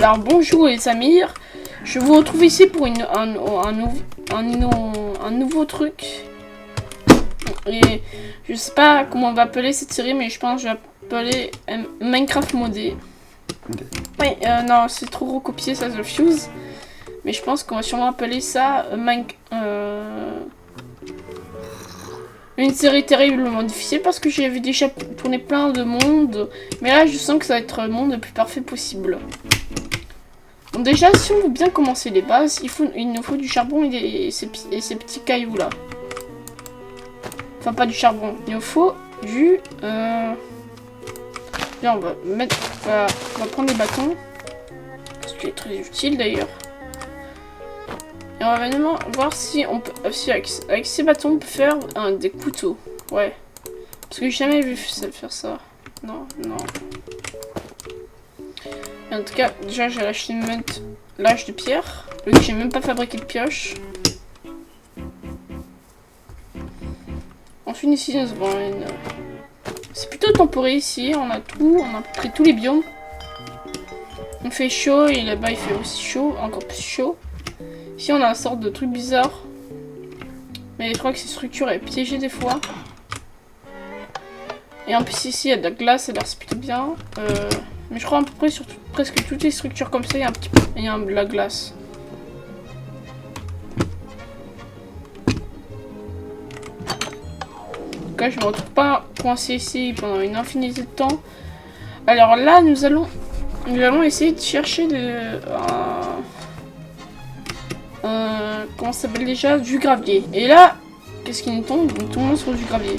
Alors bonjour les amis, je vous retrouve ici pour un nouveau truc. Et je sais pas comment on va appeler cette série, mais je pense que je vais appeler Minecraft modé. Oui, non, c'est trop recopié ça, The Fuse. Mais je pense qu'on va sûrement appeler ça une série terriblement difficile parce que j'avais déjà tourné plein de mondes. Mais là, je sens que ça va être le monde le plus parfait possible. Bon, déjà, si on veut bien commencer les bases, il nous faut du charbon et ces petits cailloux là. Enfin, pas du charbon. Il nous faut du... Là, on va mettre... Voilà, on va prendre les bâtons. Ce qui est très utile d'ailleurs. Et on va vraiment voir si on peut... Si avec ces bâtons, on peut faire des couteaux. Ouais. Parce que j'ai jamais vu faire ça. Non, non. Et en tout cas, déjà, j'ai acheté une l'âge de pierre. Vu que j'ai même pas fabriqué de pioche. Ensuite, ici, nous avons une... C'est plutôt temporé ici. On a tout. On a pris tous les biomes. On fait chaud et là-bas, il fait aussi chaud. Encore plus chaud. Ici, on a une sorte de truc bizarre. Mais je crois que cette structure est piégée des fois. Et en plus, ici, il y a de la glace. Et là, c'est plutôt bien. Mais je crois à peu près sur presque toutes les structures comme ça, il y a un petit peu de la glace. En tout cas, je me retrouve pas coincé ici pendant une infinité de temps. Alors là, nous allons essayer de chercher comment ça s'appelle déjà, du gravier. Et là, qu'est-ce qui nous tombe? Nous tombons sur du gravier.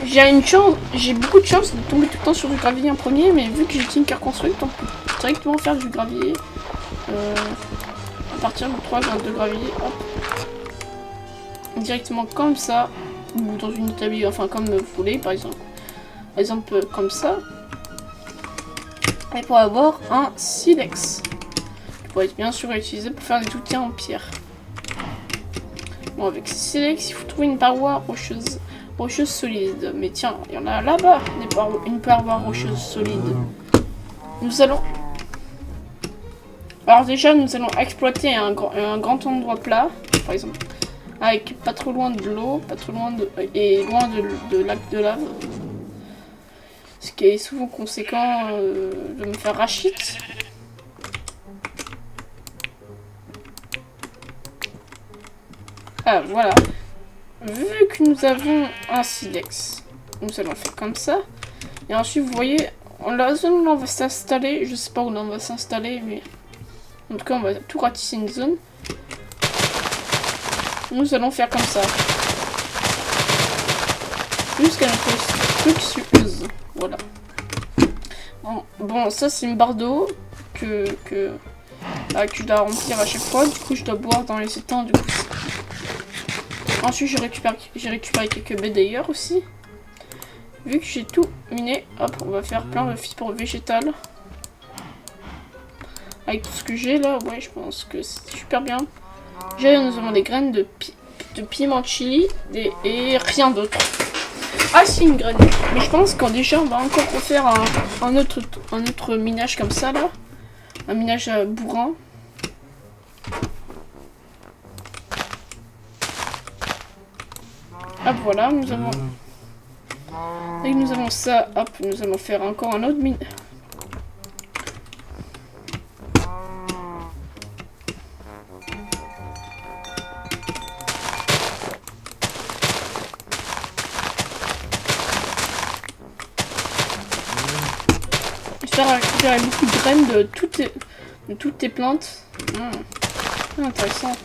J'ai beaucoup de chance de tomber tout le temps sur du gravier en premier, mais vu que j'ai Tinker Construct, on peut directement faire du gravier. À partir de 3 grains de gravier, hop. Directement comme ça, ou dans une établie, enfin comme vous voulez, par exemple. Par exemple, comme ça. Et pour avoir un silex. Qui pourrait être bien sûr utilisé pour faire des outils en pierre. Bon, avec ce silex, il faut trouver une paroi rocheuse solide. Mais tiens, il y en a là-bas, une paroi rocheuse solide. Nous allons... Alors déjà, nous allons exploiter un grand endroit plat, par exemple. Avec pas trop loin de l'eau, pas trop loin et loin de lac de lave. Ce qui est souvent conséquent de me faire rachit. Ah, voilà. Vu que nous avons un silex, nous allons faire comme ça. Et ensuite, vous voyez, la zone où on va s'installer, je sais pas où on va s'installer, mais en tout cas, on va tout ratisser une zone. Nous allons faire comme ça. Jusqu'à notre truc s'use. Voilà. Bon, ça c'est une barre d'eau que je dois remplir à chaque fois. Du coup, je dois boire dans les étangs. Du coup, ensuite, j'ai récupéré quelques baies d'ailleurs aussi. Vu que j'ai tout miné, hop, on va faire plein de fibres végétales. Avec tout ce que j'ai là, ouais, je pense que c'est super bien. Déjà, nous avons des graines de piment chili et rien d'autre. Ah, si, une graine. Mais je pense qu'en déjà, on va encore refaire un autre minage comme ça là. Un minage bourrin. Hop, voilà, nous avons... Et nous avons ça, hop, nous allons faire encore un autre minage. J'espère récupérer beaucoup de graines de toutes tes plantes. Intéressant.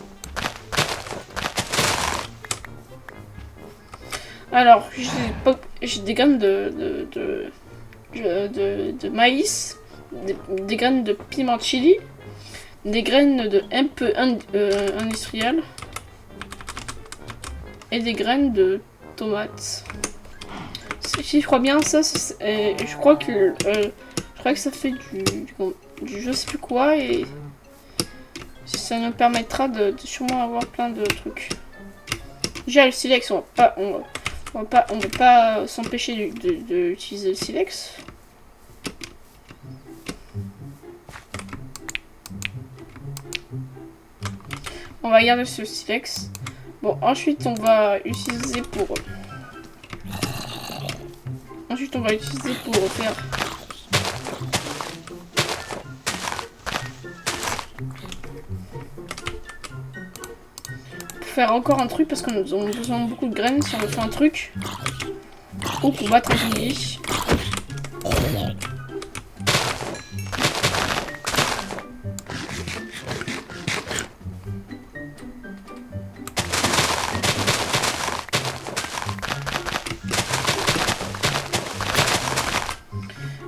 Alors, j'ai des graines de maïs, des graines de piment chili, des graines de un peu industriel et des graines de tomates. Si je crois bien, ça, je crois que ça fait du je sais plus quoi et ça nous permettra de sûrement avoir plein de trucs. Déjà le silex, on va pas s'empêcher d'utiliser le silex. On va garder ce silex. Bon, ensuite on va utiliser pour... Ensuite on va utiliser pour faire... Pour faire encore un truc parce que nous avons besoin de beaucoup de graines si on veut faire un truc. Ou pour battre un zombie.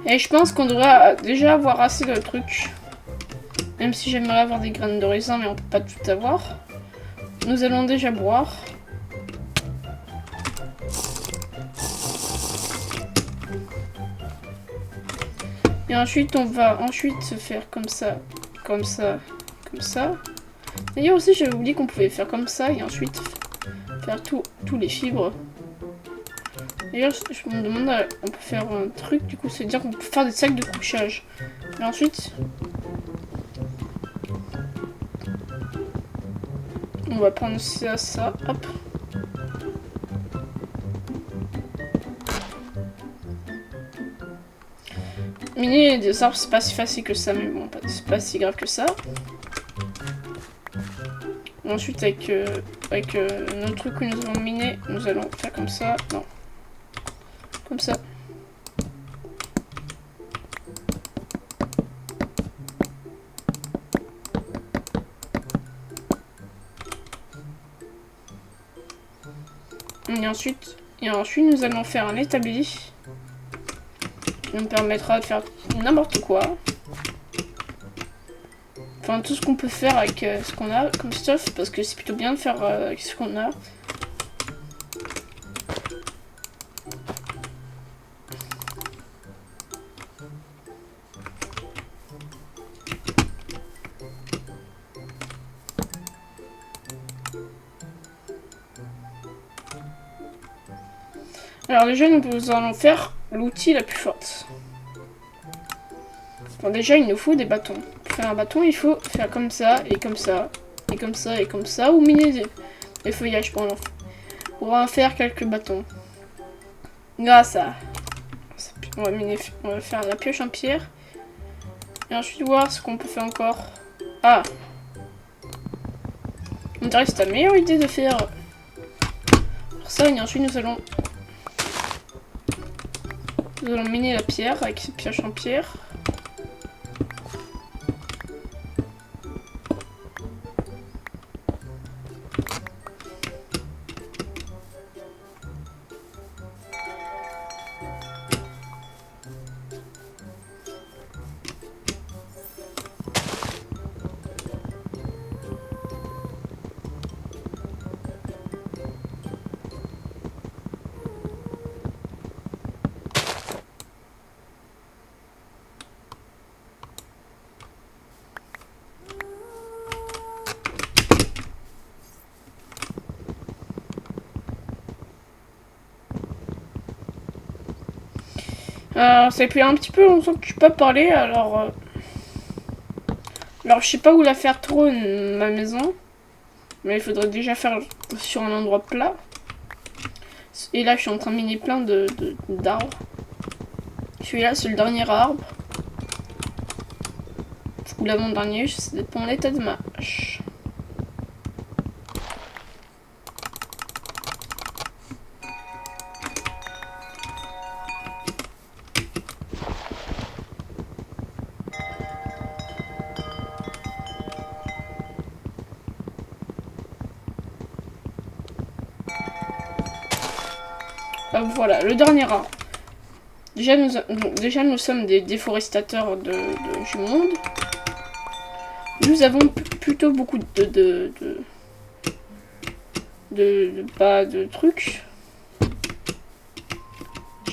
Et je pense qu'on devrait déjà avoir assez de trucs. Même si j'aimerais avoir des graines de raisin, mais on peut pas tout avoir. Nous allons déjà boire. Et ensuite, on va se faire comme ça, comme ça, comme ça. D'ailleurs aussi, j'avais oublié qu'on pouvait faire comme ça et ensuite faire tous les fibres. D'ailleurs, je me demande, on peut faire un truc, du coup, c'est dire qu'on peut faire des sacs de couchage. Et ensuite, on va prendre ça, hop. Miner des arbres, c'est pas si facile que ça, mais bon, c'est pas si grave que ça. Et ensuite, avec notre truc que nous allons miner, nous allons faire comme ça. Non. Comme ça. Et ensuite, nous allons faire un établi qui nous permettra de faire n'importe quoi. Enfin, tout ce qu'on peut faire avec ce qu'on a comme stuff, parce que c'est plutôt bien de faire avec ce qu'on a. Alors déjà, nous allons faire l'outil la plus forte. Bon, déjà, il nous faut des bâtons. Pour faire un bâton, il faut faire comme ça, et comme ça, et comme ça, et comme ça, ou miner des feuillages pour en faire quelques bâtons. Grâce à... On va faire la pioche en pierre. Et ensuite, voir ce qu'on peut faire encore. Ah! On dirait que c'est la meilleure idée de faire ça, et ensuite nous allons miner la pierre avec cette pioche en pierre. Ça fait un petit peu longtemps que je peux pas parler, alors je sais pas où la faire trop, ma maison. Mais il faudrait déjà faire sur un endroit plat. Et là, je suis en train de miner plein d'arbres. Celui-là, c'est le dernier arbre. Ou l'avant-dernier, ça dépend de l'état de ma hache. Voilà, le dernier arbre. Déjà, nous sommes des déforestateurs du monde. Nous avons plutôt beaucoup de trucs.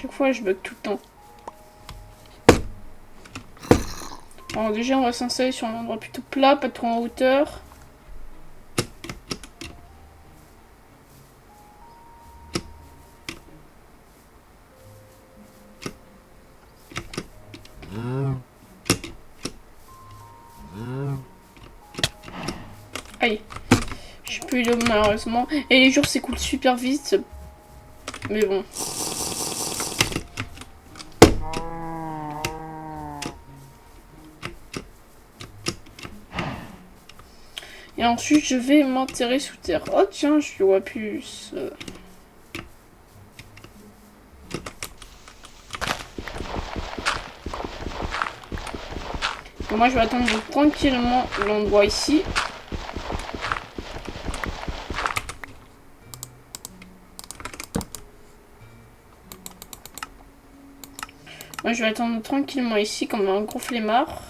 Chaque fois, je bug tout le temps. Alors déjà, on va s'installer sur un endroit plutôt plat, pas trop en hauteur. Aïe. plus d'eau malheureusement. Et les jours s'écoulent super vite. Mais bon. Et ensuite je vais m'enterrer sous terre. Oh tiens, je vois plus. Et moi je vais attendre tranquillement l'endroit ici. Moi je vais attendre tranquillement ici comme un gros flemmard.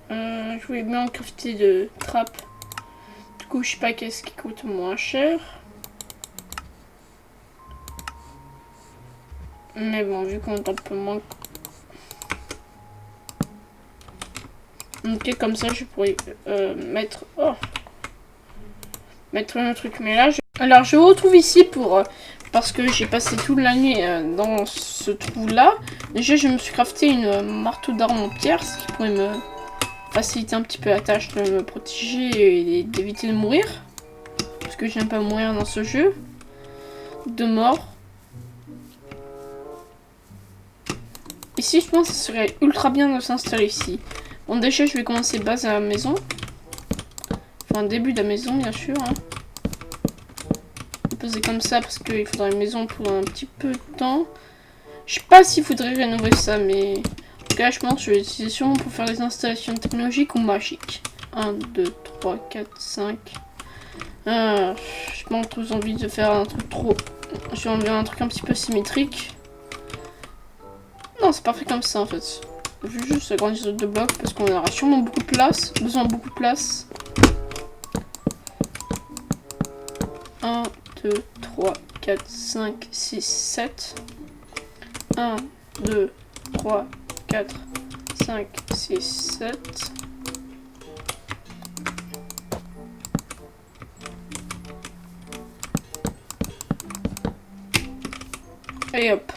Je voulais bien crafter de trappe. Du coup je sais pas qu'est-ce qui coûte moins cher. Mais bon, vu qu'on est un peu moins... Ok, comme ça je pourrais mettre... Oh, mettre un truc. Mais là, alors je me retrouve ici pour... parce que j'ai passé toute la nuit dans ce trou-là. Déjà, je me suis crafté une marteau d'arme en pierre, ce qui pourrait me faciliter un petit peu la tâche de me protéger et d'éviter de mourir. Parce que j'aime pas mourir dans ce jeu. De mort. Ici, je pense que ce serait ultra bien de s'installer ici. Bon, déjà, je vais commencer base à la maison. Enfin, début de la maison, bien sûr. Hein. Poser comme ça parce qu'il faudrait une maison pour un petit peu de temps. Je sais pas s'il faudrait rénover ça, mais en tout cas, je pense que je vais l'utiliser sûrement pour faire des installations technologiques ou magiques. 1, 2, 3, 4, 5. J'ai pas trop envie de faire un truc trop... Je vais enlever un truc un petit peu symétrique. Non, c'est parfait comme ça en fait. Je vais juste agrandir de blocs parce qu'on aura sûrement beaucoup de place. Besoin de beaucoup de place. 1, 2, 3, 4, 5, 6, 7. 1, 2, 3, 4, 5, 6, 7. Et hop.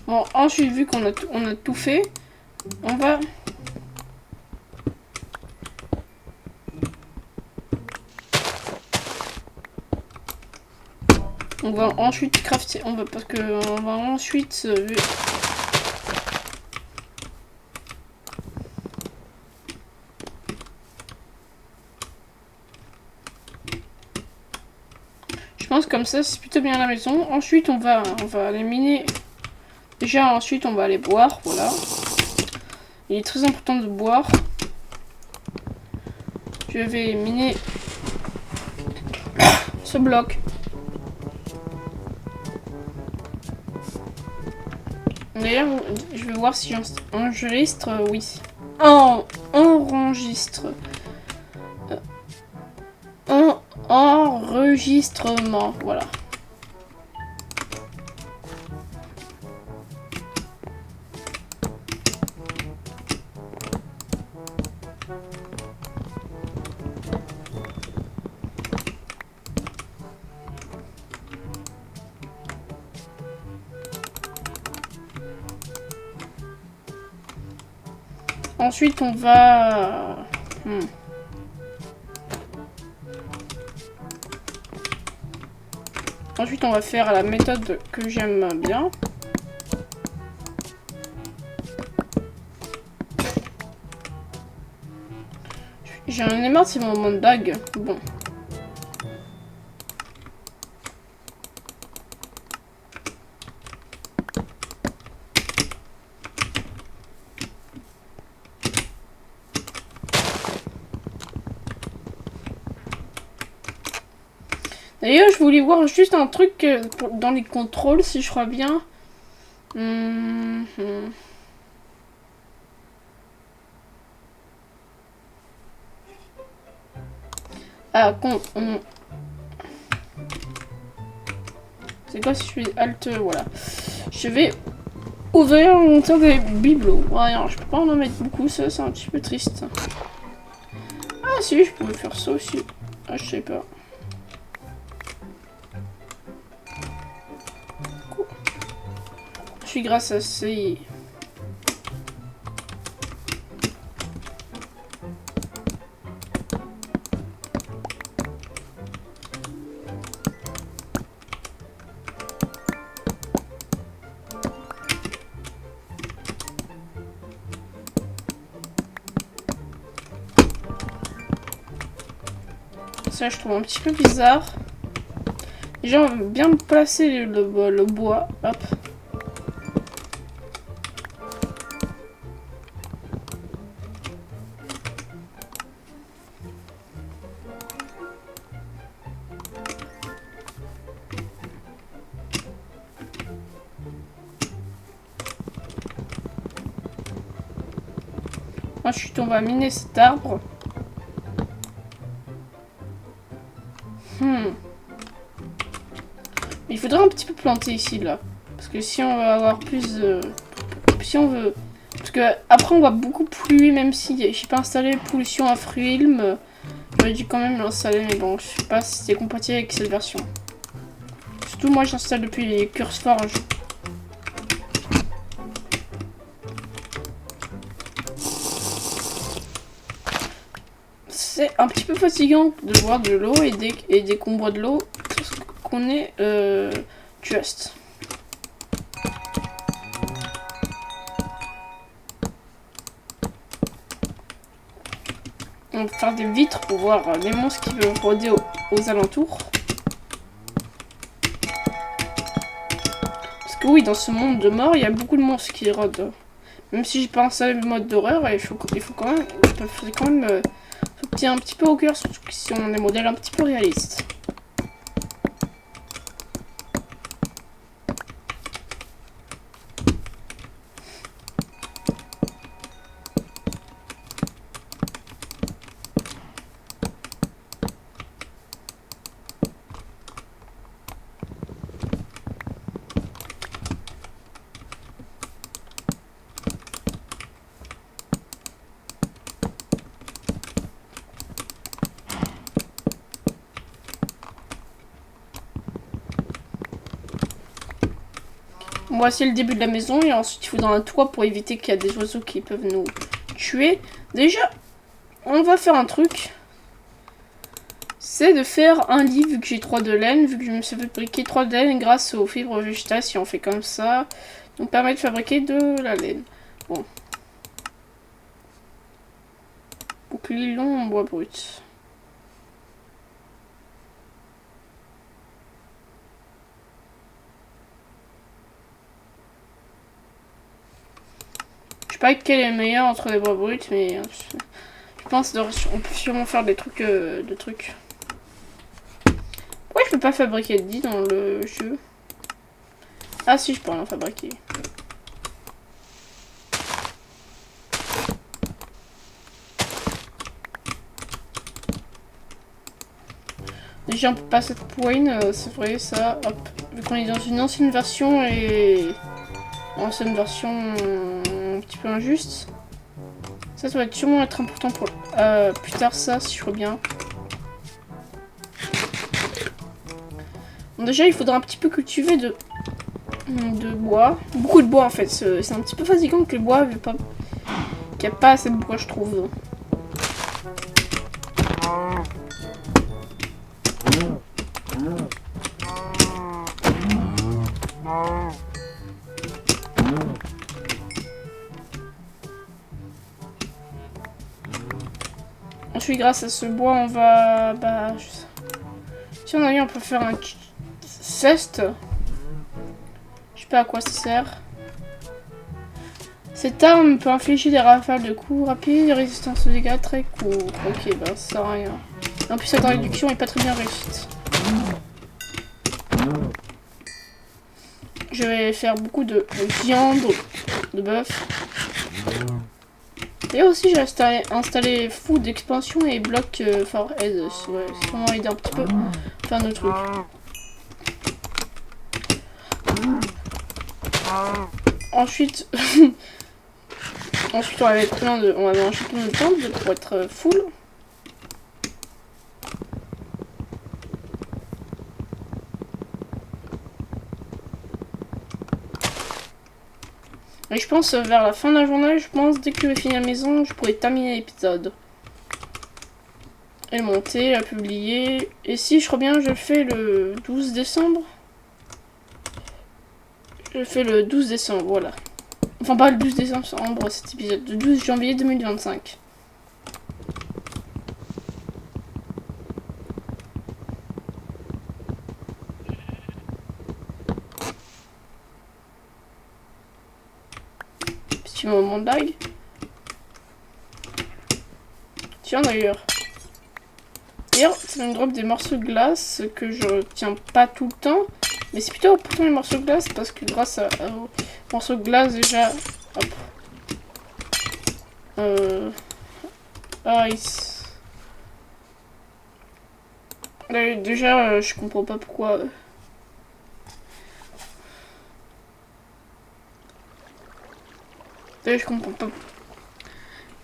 Bon, ensuite, vu qu'on a tout fait, on va... On va ensuite crafter, parce que on va ensuite... Je pense comme ça, c'est plutôt bien la maison. Ensuite, on va aller miner... Déjà, ensuite, on va aller boire, voilà. Il est très important de boire. Je vais miner ce bloc. D'ailleurs, je vais voir si j'enregistre, oui. Enregistre. Enregistrement, voilà. Ensuite, on va... Ensuite, on va faire la méthode que j'aime bien. J'en ai marre de ces moments de bague. Bon. D'ailleurs, je voulais voir juste un truc dans les contrôles, si je crois bien. Ah, c'est quoi si je fais Alt, voilà. Je vais ouvrir mon temps des bibelots. Ouais, alors, je peux pas en mettre beaucoup, ça c'est un petit peu triste. Ah si, je pouvais faire ça aussi. Ah, je sais pas. Grâce à ces... ça je trouve un petit peu bizarre. Déjà on va bien placer le bois. Hop. Ensuite, on va miner cet arbre. Il faudra un petit peu planter ici, là. Parce que si on veut avoir plus de... Si on veut... Parce que après, on va beaucoup polluer, même si j'ai pas installé pollution à Fruilm. J'aurais dû quand même l'installer, mais bon, je sais pas si c'est compatible avec cette version. Surtout, moi, j'installe depuis CurseForge. C'est un petit peu fatigant de boire de l'eau et dès qu'on boit de l'eau, qu'on est just. On va faire des vitres pour voir les monstres qui peuvent rôder aux alentours. Parce que oui, dans ce monde de mort, il y a beaucoup de monstres qui rôdent. Même si j'ai pas installé le mode d'horreur, il faut quand même se un petit peu au cœur, surtout si on a des modèles un petit peu réalistes. Voici le début de la maison et ensuite il faudra un toit pour éviter qu'il y a des oiseaux qui peuvent nous tuer. Déjà, on va faire un truc. C'est de faire un lit vu que j'ai 3 de laine, vu que je me suis fabriqué 3 de laine grâce aux fibres végétales. Si on fait comme ça, nous permet de fabriquer de la laine. Bon. Donc lit long en bois brut. Je sais pas quel est le meilleur entre les bois bruts, mais je pense qu'on peut sûrement faire des trucs Pourquoi je peux pas fabriquer de lit dans le jeu? Ah si, je peux en fabriquer. Déjà on peut pas cette poigne, c'est vrai ça. Hop. Vu qu'on est dans une ancienne version et ancienne version un petit peu injuste. Ça va sûrement être important pour plus tard ça si je vois bien. Bon, déjà il faudra un petit peu cultiver de bois. Beaucoup de bois en fait. C'est un petit peu fatigant que le bois qu'il n'y a pas assez de bois je trouve. Ensuite, grâce à ce bois, on va... Si on a eu, on peut faire un ceste. Je sais pas à quoi ça sert. Cette arme peut infliger des rafales de coups rapides, résistance aux dégâts très courts. Ok, bah ça sert à rien. En plus, cette réduction est pas très bien réussie. Je vais faire beaucoup de viande, de bœuf. Et aussi j'ai installé food expansion et bloc for aid. Ouais, c'est vraiment aider un petit peu à faire nos trucs. Ensuite, on va mettre on va manger plein de tentes pour être full. Et je pense vers la fin de la journée, je pense dès que je vais finir la maison, je pourrai terminer l'épisode. Et le monter, la publier. Et si je crois bien, je le fais le 12 décembre. Je le fais le 12 décembre, voilà. Enfin pas le 12 décembre, cet épisode, le 12 janvier 2025. petit moment de lag. Tiens d'ailleurs. D'ailleurs, ça me drop des morceaux de glace que je tiens pas tout le temps. Mais c'est plutôt important les morceaux de glace parce que grâce aux morceaux de glace déjà... Hop. Ice. Déjà, je comprends pas pourquoi... Déjà, je comprends pas.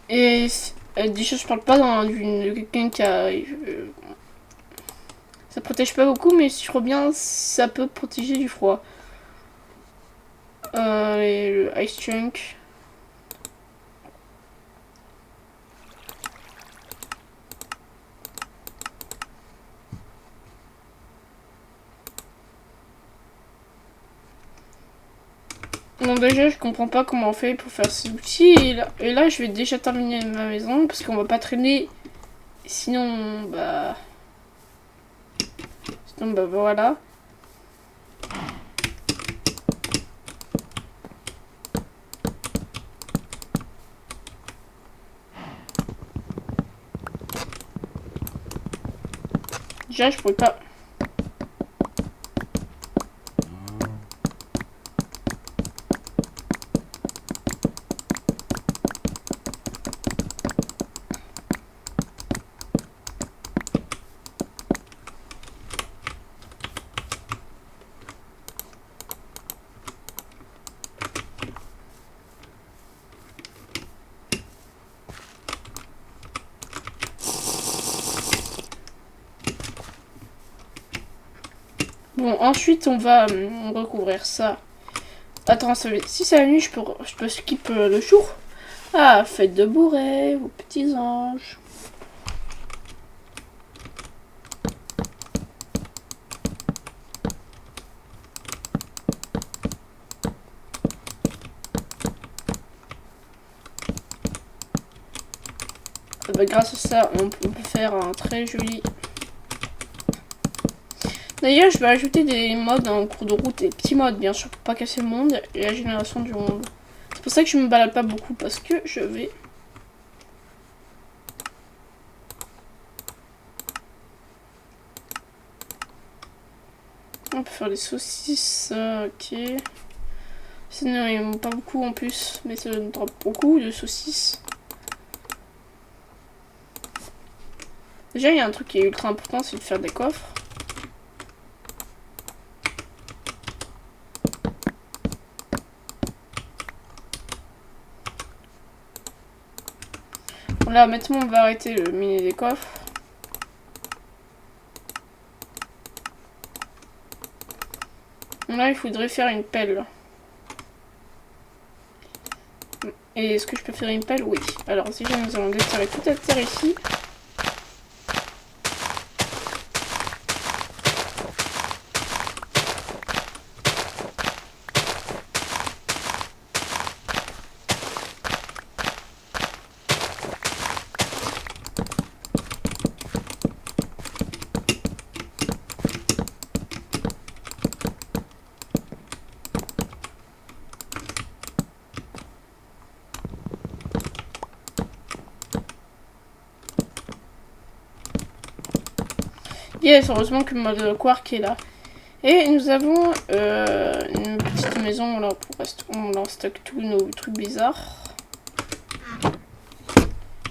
Et déjà, je parle pas de quelqu'un qui a... ça protège pas beaucoup, mais si je reviens, ça peut protéger du froid. Et le Ice Chunk. Bon, déjà, je comprends pas comment on fait pour faire ces outils. Et là, je vais déjà terminer ma maison parce qu'on va pas traîner. Sinon, bah voilà. Déjà, je pourrais pas. Bon, ensuite, on va recouvrir ça. Attends, si c'est la nuit, je peux skip le jour. Ah, faites de beaux rêves, vos petits anges. Bah, grâce à ça, on peut faire un très joli... D'ailleurs, je vais ajouter des mods en cours de route, des petits mods bien sûr pour pas casser le monde et la génération du monde. C'est pour ça que je me balade pas beaucoup parce que je vais... On peut faire des saucisses, ok. Sinon, il n'y a pas beaucoup en plus, mais ça donne beaucoup de saucisses. Déjà, il y a un truc qui est ultra important, c'est de faire des coffres. Là, maintenant, on va arrêter le miner des coffres. Là, il faudrait faire une pelle. Et est-ce que je peux faire une pelle? Oui. Alors, déjà, nous allons déterrer toute la terre ici. Yes, heureusement que le mode Quark est là. Et nous avons une petite maison là on en stocke tous nos trucs bizarres.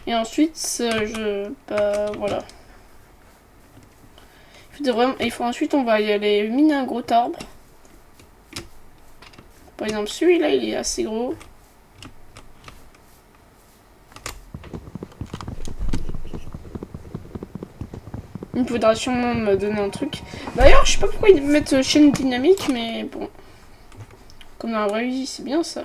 Et ensuite, voilà. Ensuite, on va y aller miner un gros arbre. Par exemple, celui-là, il est assez gros. Il faudra sûrement me donner un truc. D'ailleurs, je sais pas pourquoi ils mettent chaîne dynamique, mais bon. Comme dans la vraie vie, c'est bien ça.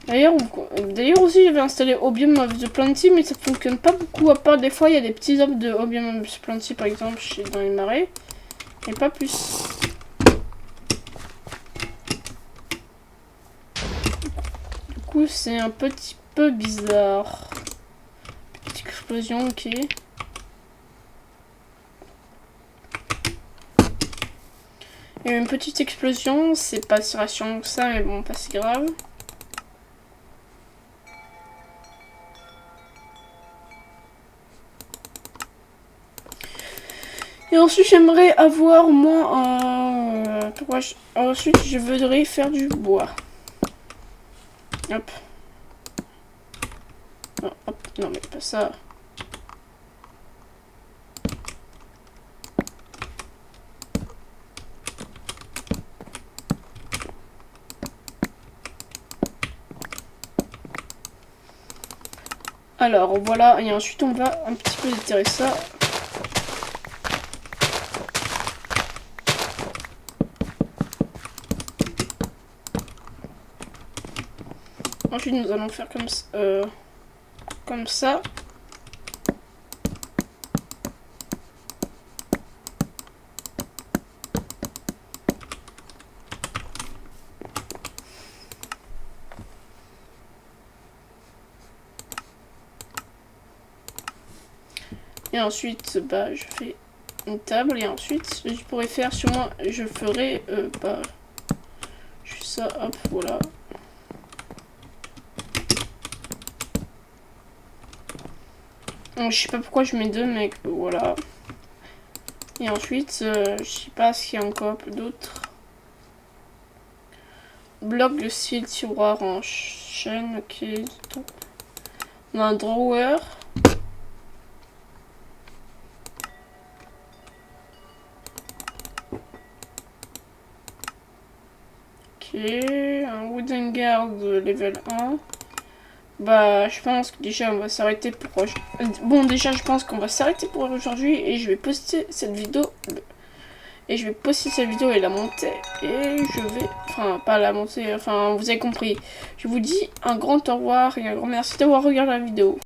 D'ailleurs aussi, j'avais installé Obium of the Plenty, mais ça fonctionne pas beaucoup. À part des fois, il y a des petits offres de Obium of the Plenty, par exemple, dans les marais. Et pas plus. Du coup, c'est un petit peu bizarre. Petite explosion, ok. Il y a eu une petite explosion, c'est pas si rassurant que ça, mais bon, pas si grave. Et ensuite, j'aimerais avoir moi ensuite, je voudrais faire du bois. Hop. Non, hop. Non, mais pas ça. Alors, voilà. Et ensuite, on va un petit peu déterrer ça. Ensuite, nous allons faire comme ça. Et ensuite, bah, je fais une table. Et ensuite, je pourrais faire sur moi, je ferai, bah, juste ça, hop, voilà. Donc, je sais pas pourquoi je mets deux, mais voilà. Et ensuite, je sais pas s'il y a encore d'autres. Bloc de style tiroir en chaîne, ok. On a un drawer. Ok, un wooden guard level 1. Bah, je pense que déjà on va s'arrêter pour... Bon, déjà je pense qu'on va s'arrêter pour aujourd'hui et je vais poster cette vidéo. Et je vais poster cette vidéo et la monter. Et je vais... Enfin, pas la monter, enfin, vous avez compris. Je vous dis un grand au revoir et un grand merci d'avoir regardé la vidéo.